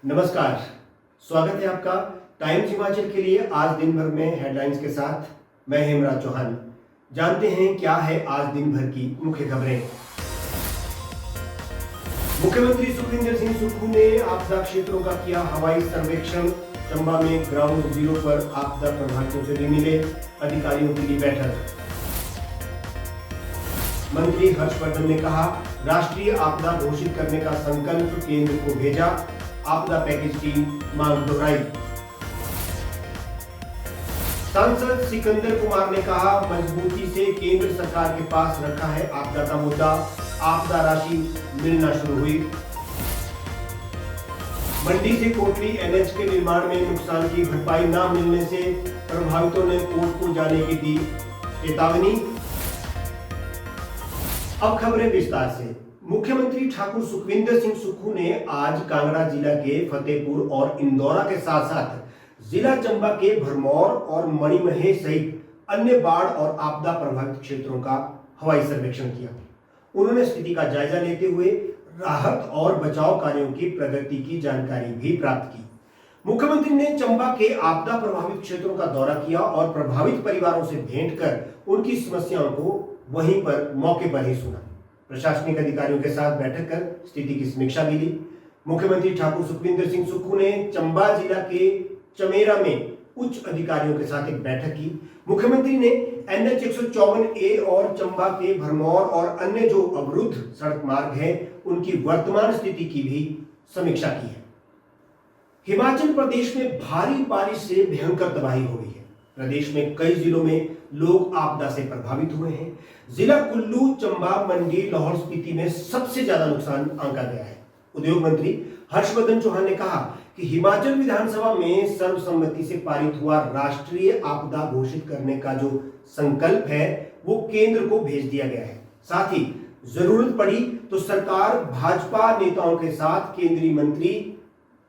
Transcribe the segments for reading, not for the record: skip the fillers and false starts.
नमस्कार, स्वागत है आपका टाइम्स हिमाचल के लिए आज दिन भर में हेडलाइंस के साथ। मैं हेमराज चौहान। जानते हैं क्या है आज दिन भर की मुख्य खबरें। मुख्यमंत्री सुखविंदर सिंह सुक्खू ने आपदा क्षेत्रों का किया हवाई सर्वेक्षण। चंबा में ग्राउंड जीरो पर आपदा प्रभावितों से भी मिले अधिकारियों की ली बैठक। मंत्री हर्षवर्धन ने कहा, राष्ट्रीय आपदा घोषित करने का संकल्प केंद्र को भेजा। आपदा पैकेज की मांग दोहराई। सांसद सिकंदर कुमार ने कहा, मजबूती से केंद्र सरकार के पास रखा है आपदा का मुद्दा। आपदा राशि मिलना शुरू हुई। मंडी से कोटली एनएच के निर्माण में नुकसान की भरपाई न मिलने से प्रभावितों ने कोर्ट को जाने की दी चेतावनी। अब खबरें विस्तार से। मुख्यमंत्री ठाकुर सुखविंदर सिंह सुक्खू ने आज कांगड़ा जिला के फतेहपुर और इंदौरा के साथ साथ जिला चंबा के भरमौर और मणिमहेश सहित अन्य बाढ़ और आपदा प्रभावित क्षेत्रों का हवाई सर्वेक्षण किया। उन्होंने स्थिति का जायजा लेते हुए राहत और बचाव कार्यों की प्रगति की जानकारी भी प्राप्त की। मुख्यमंत्री ने चंबा के आपदा प्रभावित क्षेत्रों का दौरा किया और प्रभावित परिवारों से भेंट कर उनकी समस्याओं को वहीं पर मौके पर ही सुना। प्रशासनिक अधिकारियों के साथ बैठक कर स्थिति की समीक्षा भी ली। मुख्यमंत्री ठाकुर सुखविंदर सिंह सुक्खू ने चंबा जिला के चमेरा में उच्च अधिकारियों के साथ एक बैठक की। मुख्यमंत्री ने NH 154A और चंबा के भरमौर और अन्य जो अवरुद्ध सड़क मार्ग है उनकी वर्तमान स्थिति की भी समीक्षा की है। हिमाचल प्रदेश में भारी बारिश से भयंकर तबाही हो गई है। प्रदेश में कई जिलों में लोग आपदा से प्रभावित हुए हैं। जिला कुल्लू, चंबा, मंडी, लाहौल स्पीति में सबसे ज्यादा नुकसान आंका गया है। उद्योग मंत्री हर्षवर्धन चौहान ने कहा कि हिमाचल विधानसभा में सर्वसम्मति से पारित हुआ राष्ट्रीय आपदा घोषित करने का जो संकल्प है वो केंद्र को भेज दिया गया है। साथ ही जरूरत पड़ी तो सरकार भाजपा नेताओं के साथ केंद्रीय मंत्री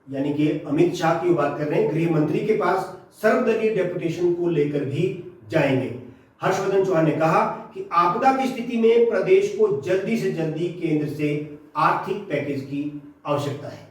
यानी कि अमित शाह की बात कर रहे हैं, गृह मंत्री के पास सर्वदलीय डेपुटेशन को लेकर भी जाएंगे। हर्षवर्धन चौहान ने कहा कि आपदा की स्थिति में प्रदेश को जल्दी से जल्दी केंद्र से आर्थिक पैकेज की आवश्यकता है।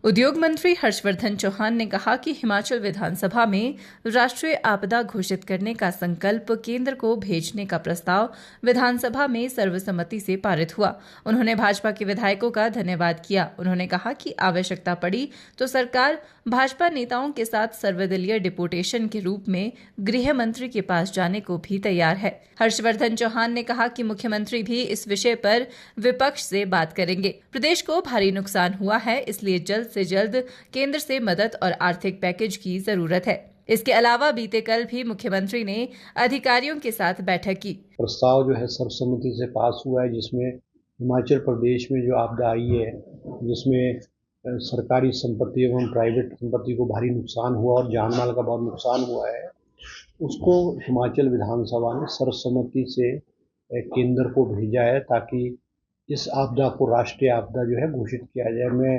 उद्योग मंत्री हर्षवर्धन चौहान ने कहा कि हिमाचल विधानसभा में राष्ट्रीय आपदा घोषित करने का संकल्प केंद्र को भेजने का प्रस्ताव विधानसभा में सर्वसम्मति से पारित हुआ। उन्होंने भाजपा के विधायकों का धन्यवाद किया। उन्होंने कहा कि आवश्यकता पड़ी तो सरकार भाजपा नेताओं के साथ सर्वदलीय डिपुटेशन के रूप में गृह मंत्री के पास जाने को भी तैयार है। हर्षवर्धन चौहान ने कहा कि मुख्यमंत्री भी इस विषय पर विपक्ष से बात करेंगे। प्रदेश को भारी नुकसान हुआ है, इसलिए जल्द से जल्द केंद्र से मदद और आर्थिक पैकेज की जरूरत है। इसके अलावा बीते कल भी मुख्यमंत्री ने अधिकारियों के साथ बैठक की। प्रस्ताव जो है सर्वसम्मति से पास हुआ है, जिसमें हिमाचल प्रदेश में जो आपदा आई है, जिसमें सरकारी संपत्ति एवं प्राइवेट संपत्ति को भारी नुकसान हुआ और जान माल का बहुत नुकसान हुआ है, उसको हिमाचल विधानसभा ने सर्वसम्मति से केंद्र को भेजा है ताकि इस आपदा को राष्ट्रीय आपदा जो है घोषित किया जाए। मैं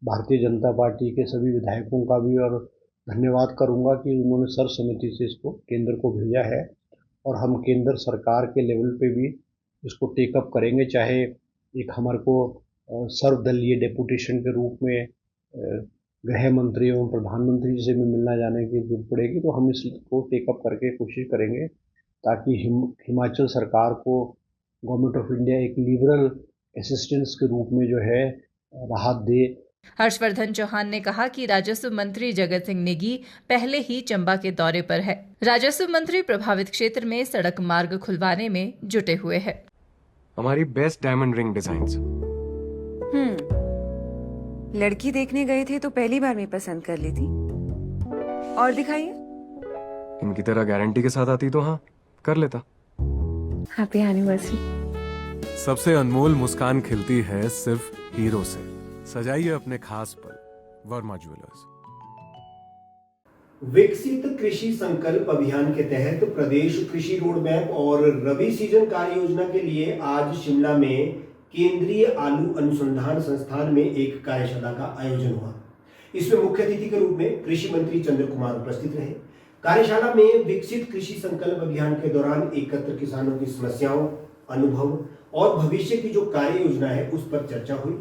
भारतीय जनता पार्टी के सभी विधायकों का भी और धन्यवाद करूंगा कि उन्होंने सर्वसम्मति से इसको केंद्र को भेजा है और हम केंद्र सरकार के लेवल पे भी इसको टेकअप करेंगे। चाहे एक हमारे को सर्वदलीय डेपुटेशन के रूप में गृह मंत्री एवं प्रधानमंत्री से भी मिलना जाने की जरूरत पड़ेगी, तो हम इसको टेकअप करके कोशिश करेंगे ताकि हिमाचल सरकार को गवर्नमेंट ऑफ इंडिया एक लिबरल असिस्टेंस के रूप में जो है राहत दे। हर्षवर्धन चौहान ने कहा कि राजस्व मंत्री जगत सिंह नेगी पहले ही चंबा के दौरे पर है। राजस्व मंत्री प्रभावित क्षेत्र में सड़क मार्ग खुलवाने में जुटे हुए हैं। हमारी बेस्ट डायमंड रिंग डिजाइन्स। लड़की देखने गए थे तो पहली बार में पसंद कर ली थी। और दिखाइए। इनकी तरह गारंटी के साथ आती तो हाँ कर लेता। Happy anniversary. सबसे अनमोल मुस्कान खिलती है सिर्फ हीरो से। सजाइए अपने खास पल, वर्मा ज्वेलर्स। विकसित कृषि संकल्प अभियान के तहत प्रदेश कृषि रोड मैप और रबी सीजन कार्य योजना के लिए आज शिमला में केंद्रीय आलू अनुसंधान संस्थान में एक कार्यशाला का आयोजन हुआ। इसमें मुख्य अतिथि के रूप में कृषि मंत्री चंद्र कुमार उपस्थित रहे। कार्यशाला में विकसित कृषि संकल्प अभियान के दौरान एकत्र किसानों की समस्याओं, अनुभव और भविष्य की जो कार्य योजना है उस पर चर्चा हुई।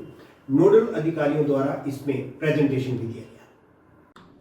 नोडल अधिकारियों द्वारा इसमें प्रेजेंटेशन भी दिया गया।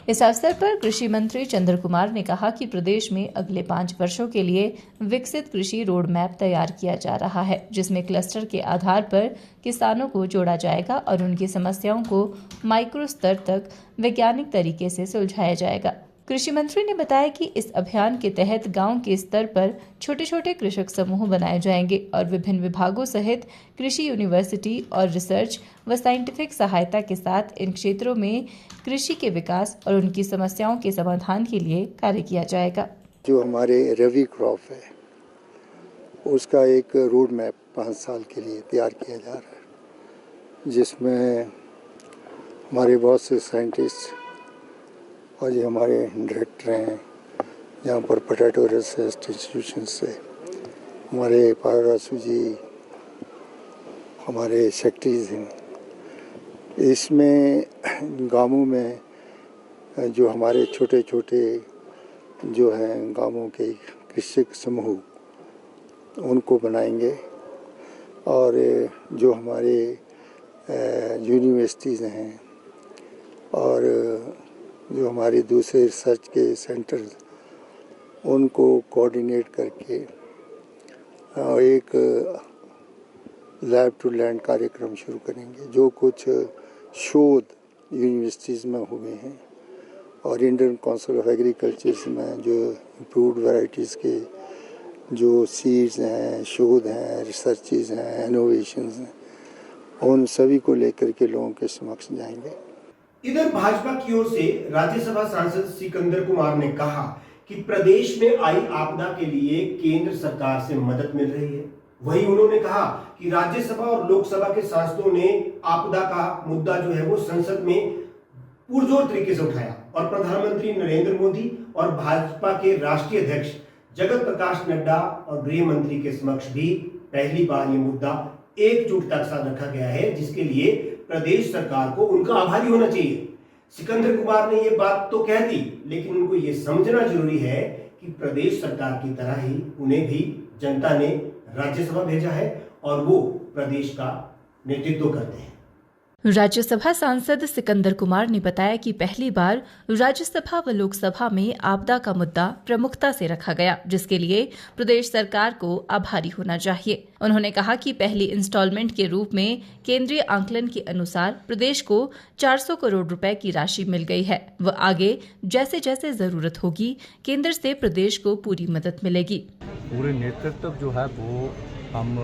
इस अवसर पर कृषि मंत्री चंद्र कुमार ने कहा कि प्रदेश में अगले 5 वर्षों के लिए विकसित कृषि रोड मैप तैयार किया जा रहा है, जिसमें क्लस्टर के आधार पर किसानों को जोड़ा जाएगा और उनकी समस्याओं को माइक्रो स्तर तक वैज्ञानिक तरीके से सुलझाया जाएगा। कृषि मंत्री ने बताया कि इस अभियान के तहत गांव के स्तर पर छोटे छोटे कृषक समूह बनाए जाएंगे और विभिन्न विभागों सहित कृषि यूनिवर्सिटी और रिसर्च व साइंटिफिक सहायता के साथ इन क्षेत्रों में कृषि के विकास और उनकी समस्याओं के समाधान के लिए कार्य किया जाएगा। जो हमारे रवि क्रॉप है उसका एक रोड मैप 5 साल के लिए तैयार किया जा रहा है, जिसमें हमारे बहुत से साइंटिस्ट और ये हमारे डायरेक्टर हैं यहाँ पर पोटैटो रिसर्च इंस्टीट्यूशन से, हमारे पारासू जी, हमारे सेक्रेटरीज हैं। इसमें गांवों में जो हमारे छोटे छोटे जो हैं गांवों के कृषक समूह उनको बनाएंगे और जो हमारे यूनिवर्सिटीज़ हैं और जो हमारे दूसरे रिसर्च के सेंटर उनको कोऑर्डिनेट करके एक लैब टू लैंड कार्यक्रम शुरू करेंगे। जो कुछ शोध यूनिवर्सिटीज़ में हुए हैं और इंडियन काउंसिल ऑफ एग्रीकल्चर में जो इम्प्रूव्ड वैरायटीज़ के जो सीड्स हैं, शोध हैं, रिसर्चेज हैं, इनोवेशंस हैं, उन सभी को लेकर के लोगों के समक्ष जाएंगे। इधर भाजपा की ओर से राज्यसभा सांसद सिकंदर कुमार ने कहा कि प्रदेश में आई आपदा के लिए केंद्र सरकार से मदद मिल रही है। वहीं उन्होंने कहा कि राज्यसभा और लोकसभा के सांसदों ने आपदा का मुद्दा जो है वो संसद में पुरजोर तरीके से उठाया और प्रधानमंत्री नरेंद्र मोदी और भाजपा के राष्ट्रीय अध्यक्ष जगत प्रकाश नड्डा और गृह मंत्री के समक्ष भी पहली बार ये मुद्दा एकजुटता के साथ रखा गया है, जिसके लिए प्रदेश सरकार को उनका आभारी होना चाहिए। सिकंदर कुमार ने ये बात तो कह दी, लेकिन उनको ये समझना जरूरी है कि प्रदेश सरकार की तरह ही उन्हें भी जनता ने राज्यसभा भेजा है और वो प्रदेश का नेतृत्व करते हैं। राज्यसभा सांसद सिकंदर कुमार ने बताया कि पहली बार राज्यसभा व लोकसभा में आपदा का मुद्दा प्रमुखता से रखा गया, जिसके लिए प्रदेश सरकार को आभारी होना चाहिए। उन्होंने कहा कि पहली इंस्टॉलमेंट के रूप में केंद्रीय आंकलन के अनुसार प्रदेश को 400 करोड़ रुपए की राशि मिल गई है व आगे जैसे जैसे जरूरत होगी केंद्र से प्रदेश को पूरी मदद मिलेगी। पूरे नेतृत्व जो है वो हम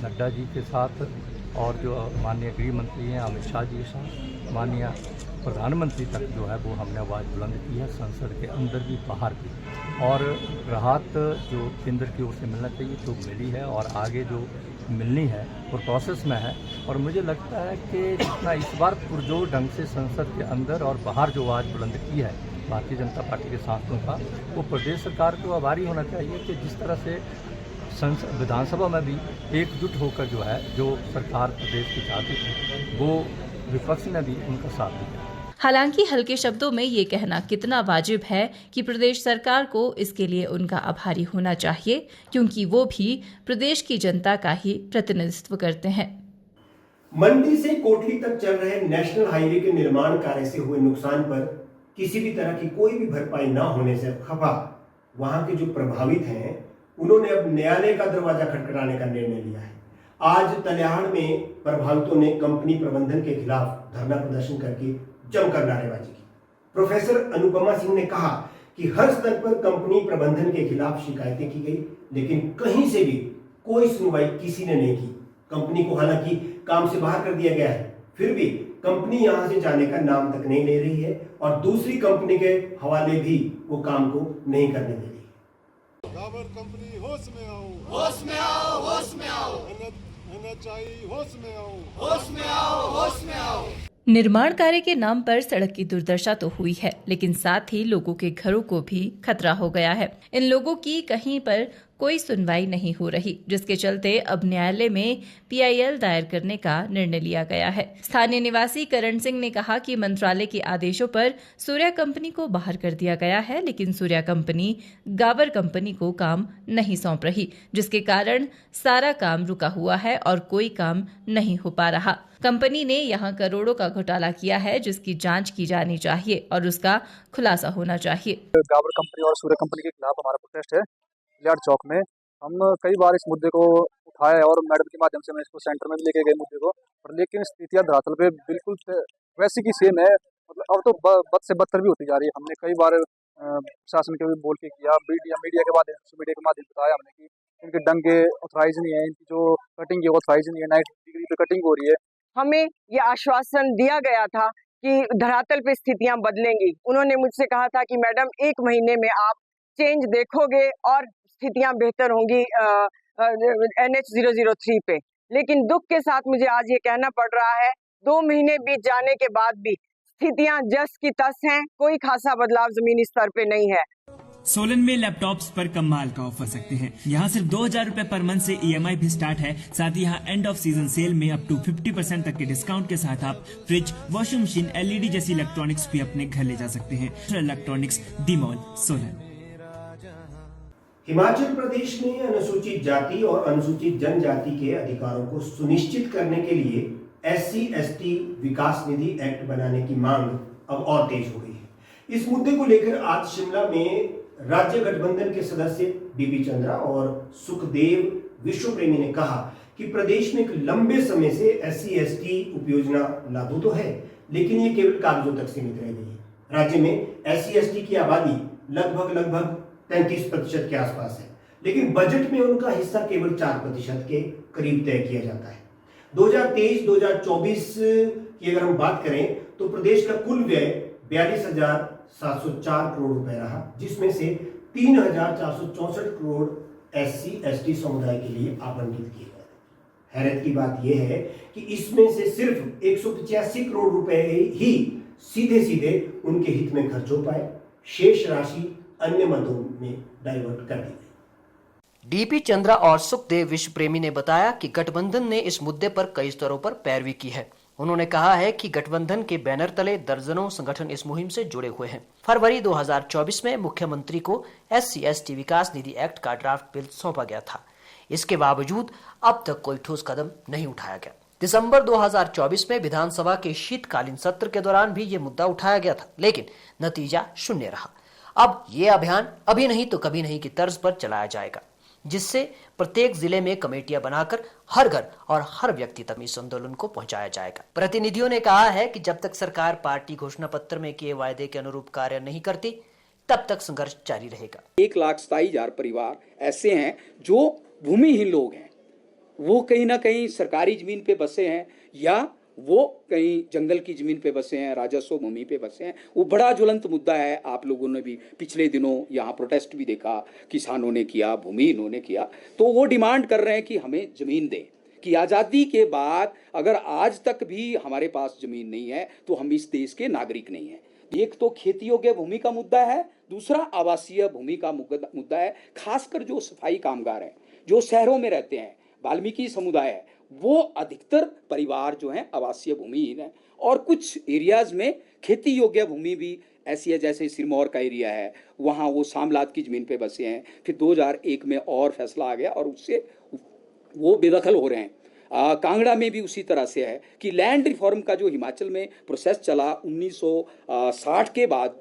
नड्डा जी के साथ और जो माननीय गृह मंत्री हैं अमित शाह जी के साथ माननीय प्रधानमंत्री तक जो है वो हमने आवाज़ बुलंद की है, संसद के अंदर भी बाहर भी, और राहत जो केंद्र की ओर से मिलना चाहिए तो मिली है और आगे जो मिलनी है वो प्रोसेस में है। और मुझे लगता है कि जितना इस बार पुरजोर ढंग से संसद के अंदर और बाहर जो आवाज़ बुलंद की है भारतीय जनता पार्टी के सांसदों का, वो प्रदेश सरकार को आभारी होना चाहिए कि जिस तरह से विधानसभा में भी एकजुट होकर जो है जो सरकार प्रदेश की चाहती थी वो विपक्ष ने भी उनका साथ दिया। हालांकि हल्के शब्दों में ये कहना कितना वाजिब है कि प्रदेश सरकार को इसके लिए उनका आभारी होना चाहिए, क्योंकि वो भी प्रदेश की जनता का ही प्रतिनिधित्व करते हैं। मंडी से कोटली तक चल रहे नेशनल हाईवे के निर्माण कार्य से हुए नुकसान पर किसी भी तरह की कोई भी भरपाई न होने से खफा वहां के जो प्रभावित हैं उन्होंने अब न्यायालय का दरवाजा खटखटाने का निर्णय लिया है। आज तलियाड़ में प्रभावितों ने कंपनी प्रबंधन के खिलाफ धरना प्रदर्शन करके जमकर नारेबाजी की। प्रोफेसर अनुपमा सिंह ने कहा कि हर स्तर पर कंपनी प्रबंधन के खिलाफ शिकायतें की गई, लेकिन कहीं से भी कोई सुनवाई किसी ने नहीं की। कंपनी को हालांकि काम से बाहर कर दिया गया है, फिर भी कंपनी यहां से जाने का नाम तक नहीं ले रही है और दूसरी कंपनी के हवाले भी वो काम को नहीं करने दे रही है। डाबर कंपनी होश में आओ, होश में आओ, होश में आओ, NHI होश में आओ, होश में आओ, होश में आओ। निर्माण कार्य के नाम पर सड़क की दुर्दशा तो हुई है, लेकिन साथ ही लोगों के घरों को भी खतरा हो गया है। इन लोगों की कहीं पर कोई सुनवाई नहीं हो रही, जिसके चलते अब न्यायालय में PIL दायर करने का निर्णय लिया गया है। स्थानीय निवासी करण सिंह ने कहा कि मंत्रालय के आदेशों पर सूर्या कंपनी को बाहर कर दिया गया है, लेकिन सूर्या कंपनी गावर कंपनी को काम नहीं सौंप रही, जिसके कारण सारा काम रुका हुआ है और कोई काम नहीं हो पा रहा। कंपनी ने यहां करोड़ों का घोटाला किया है, जिसकी जांच की जानी चाहिए और उसका खुलासा होना चाहिए। गावर कंपनी और सूर्या कंपनी के खिलाफ हमारा प्रोटेस्ट है लियाड़ चौक में। हम कई बार इस मुद्दे को उठाए और मैडम के माध्यम से मैं इसको सेंटर में भी लेके गए मुद्दे को, और लेकिन स्थितियां धरातल पे बिल्कुल वैसी की सेम है। मतलब अब तो बद से बदतर भी होती जा रही है। हमने कई बार प्रशासन के भी बोल के किया, मीडिया के माध्यम से बताया हमने कि इनके डंगे ऑथराइज नहीं है, इनकी जो कटिंग है ऑथराइज नहीं है, 90 डिग्री पे कटिंग हो रही है। हमें ये आश्वासन दिया गया था कि धरातल पे स्थितियां बदलेंगी। उन्होंने मुझसे कहा था कि मैडम 1 महीने में आप चेंज देखोगे और स्थितियां बेहतर होंगी NH 003 पे। लेकिन दुख के साथ मुझे आज ये कहना पड़ रहा है, 2 महीने बीत जाने के बाद भी स्थितियां जस की तस हैं, कोई खासा बदलाव जमीनी स्तर पे नहीं है। सोलन में लैपटॉप्स पर कमाल का ऑफर सकते हैं। यहाँ सिर्फ 2000 रुपए पर मंथ से EMI भी स्टार्ट है। साथ ही यहाँ एंड ऑफ सीजन सेल में अप टू 50% तक के डिस्काउंट के साथ आप फ्रिज, वॉशिंग मशीन, LED जैसी इलेक्ट्रॉनिक्स भी अपने घर ले जा सकते हैं। Electronics D mall Solan. Himachal Pradesh में अनुसूचित जाति और अनुसूचित जनजाति के अधिकारों को सुनिश्चित करने के लिए SC/ST विकास निधि एक्ट बनाने की मांग अब और तेज हो गई है। इस मुद्दे को लेकर आज शिमला में राज्य गठबंधन के सदस्य बीपी चंद्रा और सुखदेव विश्वप्रेमी ने कहा कि प्रदेश में एक लंबे समय से SC/ST उपयोजना लागू तो है, लेकिन ये केवल कागजों तक सीमित रह गई है। राज्य में SC/ST की आबादी लगभग 33% के आसपास है, लेकिन बजट में उनका हिस्सा केवल 4% के करीब तय किया जाता है। 2023-2024 की अगर हम बात करें तो प्रदेश का कुल व्यय 42,704 करोड़ रुपए रहा, जिसमें से 3,464 करोड़ SC/ST समुदाय के लिए आवंटित किए गए। हैरत की बात यह है कि इसमें से सिर्फ 185 करोड़ रुपए ही सीधे उनके हित में खर्च हो पाए, शेष राशि अन्य मदों में डाइवर्ट कर दी गई। डीपी चंद्रा और सुखदेव विश्वप्रेमी ने बताया कि गठबंधन ने इस मुद्दे पर कई स्तरों पर पैरवी की है। उन्होंने कहा है कि गठबंधन के बैनर तले दर्जनों संगठन इस मुहिम से जुड़े हुए हैं। फरवरी 2024 में मुख्यमंत्री को SC/ST विकास निधि एक्ट का ड्राफ्ट बिल सौंपा गया था। इसके बावजूद अब तक कोई ठोस कदम नहीं उठाया गया। दिसंबर 2024 में विधानसभा के शीतकालीन सत्र के दौरान भी ये मुद्दा उठाया गया था, लेकिन नतीजा शून्य रहा। अब ये अभियान अभी नहीं तो कभी नहीं की तर्ज पर चलाया जाएगा, जिससे प्रत्येक जिले में कमेटियां बनाकर हर घर और हर व्यक्ति तक इस आंदोलन को पहुंचाया जाएगा। प्रतिनिधियों ने कहा है कि जब तक सरकार पार्टी घोषणा पत्र में किए वायदे के अनुरूप कार्य नहीं करती, तब तक संघर्ष जारी रहेगा। 1,27,000 परिवार ऐसे हैं जो भूमिहीन लोग हैं। वो कहीं ना कहीं सरकारी जमीन पे बसे हैं या वो कहीं जंगल की जमीन पे बसे हैं, राजस्व भूमि पे बसे हैं। वो बड़ा ज्वलंत मुद्दा है। आप लोगों ने भी पिछले दिनों यहाँ प्रोटेस्ट भी देखा, किसानों ने किया, भूमिहीनों ने किया। तो वो डिमांड कर रहे हैं कि हमें जमीन दें, कि आज़ादी के बाद अगर आज तक भी हमारे पास जमीन नहीं है तो हम इस देश के नागरिक नहीं हैं। एक तो खेती योग्य भूमि का मुद्दा है, दूसरा आवासीय भूमि का मुद्दा है। खासकर जो सफाई कामगार हैं, जो शहरों में रहते हैं, वाल्मीकि समुदाय है, वो अधिकतर परिवार जो हैं आवासीय भूमिहीन है। और कुछ एरियाज में खेती योग्य भूमि भी ऐसी है, जैसे सिरमौर का एरिया है, वहाँ वो सामलात की ज़मीन पे बसे हैं। फिर 2001 में और फैसला आ गया और उससे वो बेदखल हो रहे हैं। कांगड़ा में भी उसी तरह से है कि लैंड रिफॉर्म का जो हिमाचल में प्रोसेस चला 1960 के बाद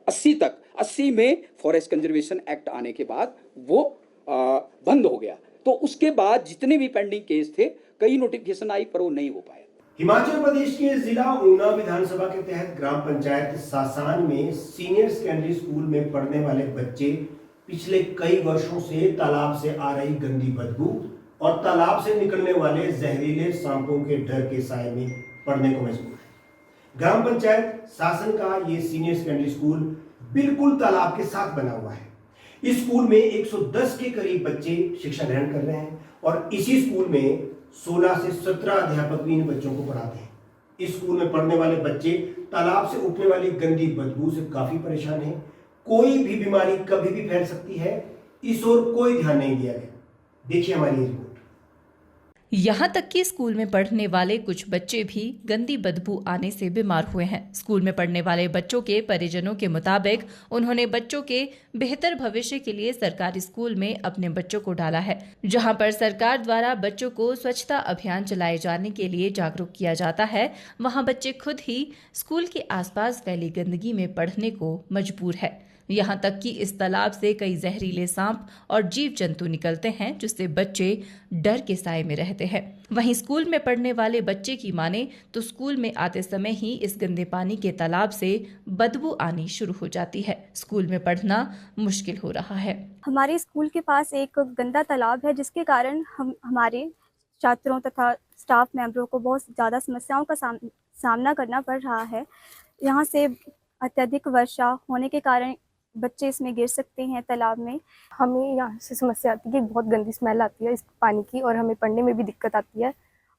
80 तक, 80 में फॉरेस्ट कंजर्वेशन एक्ट आने के बाद वो बंद हो गया। तो उसके बाद जितने भी पेंडिंग केस थे, कई नोटिफिकेशन आई पर वो नहीं हो पाया। हिमाचल प्रदेश के जिला ऊना विधानसभा के तहत ग्राम पंचायत सासान में सीनियर सेकेंडरी स्कूल में पढ़ने वाले बच्चे पिछले कई वर्षों से तालाब से आ रही गंदी बदबू और तालाब से निकलने वाले जहरीले सांपों के डर के साए में पढ़ने को मजबूर है। ग्राम पंचायत शासन का ये सीनियर सेकेंडरी स्कूल बिल्कुल तालाब के साथ बना हुआ है। इस स्कूल में 110 के करीब बच्चे शिक्षा ग्रहण कर रहे हैं और इसी स्कूल में 16 से 17 अध्यापक भी इन बच्चों को पढ़ाते हैं। इस स्कूल में पढ़ने वाले बच्चे तालाब से उठने वाली गंदी बदबू से काफी परेशान हैं। कोई भी बीमारी कभी भी फैल सकती है, इस ओर कोई ध्यान नहीं दिया गया। देखिए हमारी ये रिपोर्ट। यहाँ तक कि स्कूल में पढ़ने वाले कुछ बच्चे भी गंदी बदबू आने से बीमार हुए हैं। स्कूल में पढ़ने वाले बच्चों के परिजनों के मुताबिक उन्होंने बच्चों के बेहतर भविष्य के लिए सरकारी स्कूल में अपने बच्चों को डाला है, जहाँ पर सरकार द्वारा बच्चों को स्वच्छता अभियान चलाए जाने के लिए जागरूक किया जाता है। वहाँ बच्चे खुद ही स्कूल के आसपास फैली गंदगी में पढ़ने को मजबूर है। यहाँ तक कि इस तालाब से कई जहरीले सांप और जीव जंतु निकलते हैं, जिससे बच्चे डर के साए में रहते हैं। वहीं स्कूल में पढ़ने वाले बच्चे की माने तो स्कूल में आते समय ही इस गंदे पानी के तालाब से बदबू आनी शुरू हो जाती है। स्कूल में पढ़ना मुश्किल हो रहा है। हमारे स्कूल के पास एक गंदा तालाब है, जिसके कारण हमारे छात्रों तथा स्टाफ मेंबरों को बहुत ज़्यादा समस्याओं का सामना करना पड़ रहा है। यहाँ से अत्यधिक वर्षा होने के कारण बच्चे इसमें गिर सकते हैं तालाब में। हमें यहाँ से समस्या आती है कि बहुत गंदी स्मेल आती है इस पानी की, और हमें पढ़ने में भी दिक्कत आती है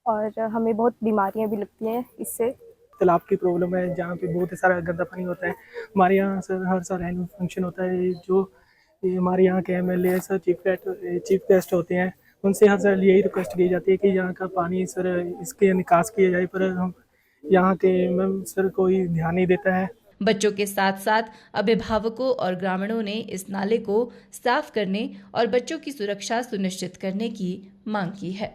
और हमें बहुत बीमारियाँ भी लगती हैं इससे। तालाब की प्रॉब्लम है, जहाँ पे बहुत सारा गंदा पानी होता है। हमारे यहाँ सर हर साल एनुअल फंक्शन होता है, जो हमारे यहाँ के MLA सर चीफ गेस्ट होते हैं, उनसे हर साल यही रिक्वेस्ट की जाती है कि यहाँ का पानी सर इसके निकास किया जाए, पर हम यहाँ के मैम सर कोई ध्यान नहीं देता है। बच्चों के साथ साथ अभिभावकों और ग्रामीणों ने इस नाले को साफ करने और बच्चों की सुरक्षा सुनिश्चित करने की मांग की है।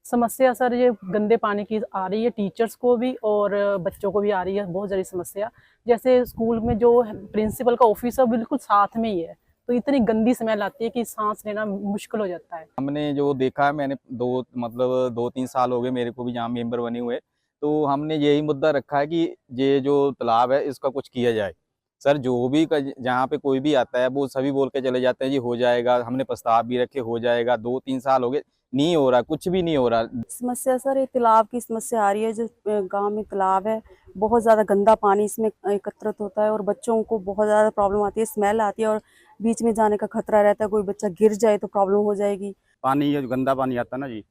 समस्या सर ये गंदे पानी की आ रही है, टीचर्स को भी और बच्चों को भी आ रही है बहुत सारी समस्या। जैसे स्कूल में जो प्रिंसिपल का ऑफिस है बिल्कुल साथ में ही है, तो इतनी गंदी स्मेल आती है कि सांस लेना मुश्किल हो जाता है। हमने जो देखा है, मैंने 2-3 साल हो गए मेरे को भी यहाँ मेंबर बने हुए, तो हमने यही मुद्दा रखा है कि ये जो तालाब है इसका कुछ किया जाए। सर जो भी जहाँ पे कोई भी आता है वो सभी बोल के चले जाते हैं जी हो जाएगा, हमने प्रस्ताव भी रखे हो जाएगा, 2-3 साल हो गए, नहीं हो रहा, कुछ भी नहीं हो रहा। समस्या सर ये तालाब की समस्या आ रही है। जो गांव में तालाब है, बहुत ज़्यादा गंदा पानी इसमें एकत्रित होता है और बच्चों को बहुत ज़्यादा प्रॉब्लम आती है, स्मेल आती है और बीच में जाने का खतरा रहता है, कोई बच्चा गिर जाए तो प्रॉब्लम हो जाएगी। पानी जो गंदा पानी आता है ना जी,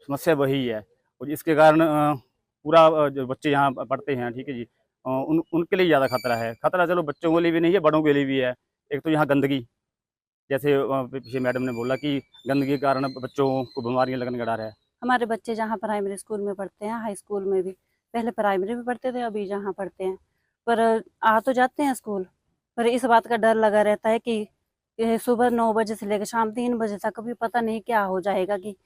समस्या वही है, और इसके कारण पूरा जो बच्चे यहाँ पढ़ते हैं, ठीक है जी, उनके लिए ज़्यादा खतरा है। खतरा चलो बच्चों के लिए भी नहीं है, बड़ों के लिए भी है। एक तो यहाँ गंदगी, जैसे पीछे मैडम ने बोला कि गंदगी के कारण बच्चों को बीमारियाँ लगने का डर है। हमारे बच्चे जहाँ प्राइमरी स्कूल में पढ़ते हैं, हाई स्कूल में भी, पहले प्राइमरी में पढ़ते थे, अभी जहाँ पढ़ते हैं, पर आ तो जाते हैं स्कूल, पर इस बात का डर लगा रहता है कि सुबह 9 बजे से लेकर शाम 3 बजे तक भी पता नहीं क्या हो जाएगा। कि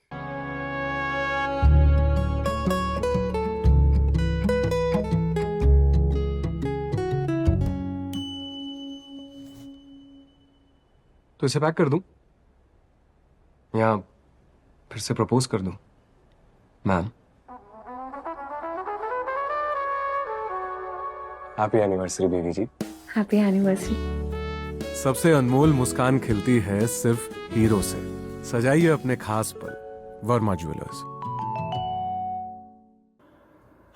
तो इसे पैक कर दूं या फिर से प्रपोज कर दूं? Ma'am, happy anniversary baby ji. Happy anniversary. सबसे अनमोल मुस्कान खिलती है सिर्फ हीरो से। सजाइए अपने खास पल, वर्मा ज्वेलर्स।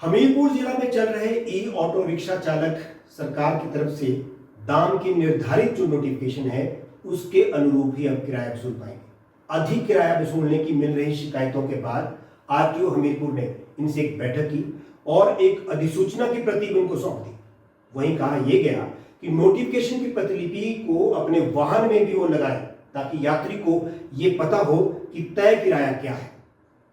हमीरपुर जिला में चल रहे ई ऑटो रिक्शा चालक सरकार की तरफ से दाम की निर्धारित जो नोटिफिकेशन है उसके अनुरूप ही अब किराया वसूल पाएंगे। अधिक किराया वसूलने की मिल रही शिकायतों के बाद आरटीओ हमीरपुर ने इनसे एक बैठक की और एक अधिसूचना की प्रति इनको सौंप दी। वहीं कहा यह गया कि नोटिफिकेशन की प्रतिलिपि को अपने वाहन में भी वो लगाएं, ताकि यात्री को ये पता हो कि तय किराया क्या है।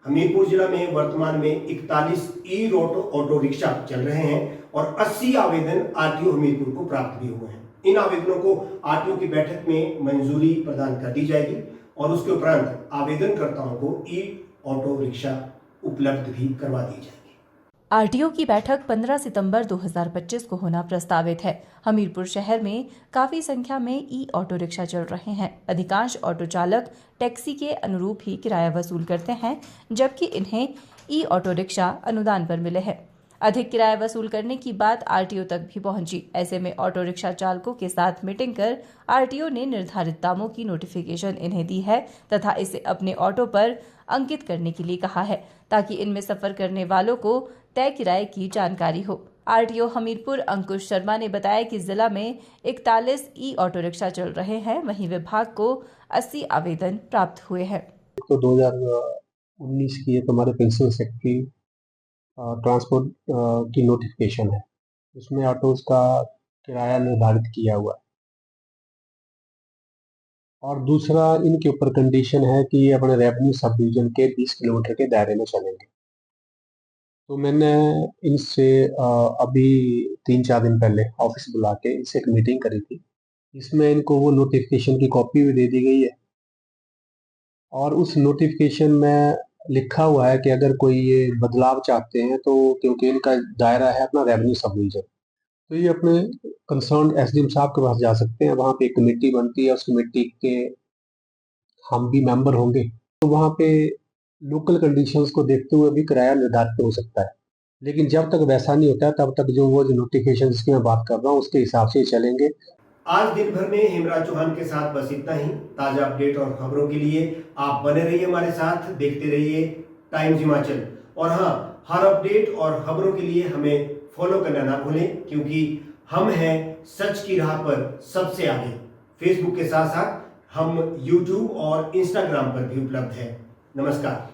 हमीरपुर जिला में वर्तमान में 41 ई ऑटो रिक्शा चल रहे हैं और 80 आवेदन आरटीओ हमीरपुर को प्राप्त भी हुए हैं। इन आवेदनों को आरटीओ की बैठक में मंजूरी प्रदान कर दी जाएगी और उसके उपरांत आवेदनकर्ताओं को ई ऑटो रिक्शा उपलब्ध भी करवा दी जाएगी। आरटीओ की बैठक 15 सितंबर 2025 को होना प्रस्तावित है। हमीरपुर शहर में काफी संख्या में ई ऑटो रिक्शा चल रहे हैं। अधिकांश ऑटो चालक टैक्सी के अनुरूप ही किराया वसूल करते हैं, जबकि इन्हें ई ऑटो रिक्शा अनुदान पर मिले हैं। अधिक किराया वसूल करने की बात आरटीओ तक भी पहुंची। ऐसे में ऑटो रिक्शा चालकों के साथ मीटिंग कर आरटीओ ने निर्धारित दामों की नोटिफिकेशन इन्हें दी है तथा इसे अपने ऑटो पर अंकित करने के लिए कहा है, ताकि इनमें सफर करने वालों को तय किराए की जानकारी हो। आरटीओ हमीरपुर अंकुश शर्मा ने बताया कि जिला में 41 ई ऑटो रिक्शा चल रहे हैं, वहीं विभाग को 80 आवेदन प्राप्त हुए हैं। तो 2019 की एक हमारे प्रिंसिपल सेक्रेटरी ट्रांसपोर्ट की नोटिफिकेशन है, उसमें ऑटोज का किराया निर्धारित किया हुआ है। और दूसरा इनके ऊपर कंडीशन है कि ये अपने रेवेन्यू सब डिवीजन के 20 किलोमीटर के दायरे में चलेंगे। तो मैंने इनसे अभी 3-4 दिन पहले ऑफिस बुला के इनसे एक मीटिंग करी थी, इसमें इनको वो नोटिफिकेशन की कॉपी भी दे दी गई है और उस नोटिफिकेशन में लिखा हुआ है कि अगर कोई ये बदलाव चाहते हैं तो क्योंकि इनका दायरा है अपना रेवेन्यू सब डिवीजन, तो ये अपने कंसर्न एसडीएम साहब के पास जा सकते हैं। वहाँ पे एक कमेटी बनती है, उस कमेटी के हम भी मेंबर होंगे, तो वहाँ पे लोकल कंडीशंस को देखते हुए भी किराया निर्धारित हो सकता है। लेकिन जब तक वैसा नहीं होता तब तक जो नोटिफिकेशन की मैं बात कर रहा हूँ उसके हिसाब से चलेंगे। आज दिन भर में हेमराज चौहान के साथ बस इतना ही। ताजा अपडेट और खबरों के लिए आप बने रहिए हमारे साथ, देखते रहिए टाइम्स हिमाचल। और हाँ, हर अपडेट और खबरों के लिए हमें फॉलो करना ना भूलें, क्योंकि हम हैं सच की राह पर सबसे आगे। फेसबुक के साथ साथ हम यूट्यूब और इंस्टाग्राम पर भी उपलब्ध हैं। नमस्कार।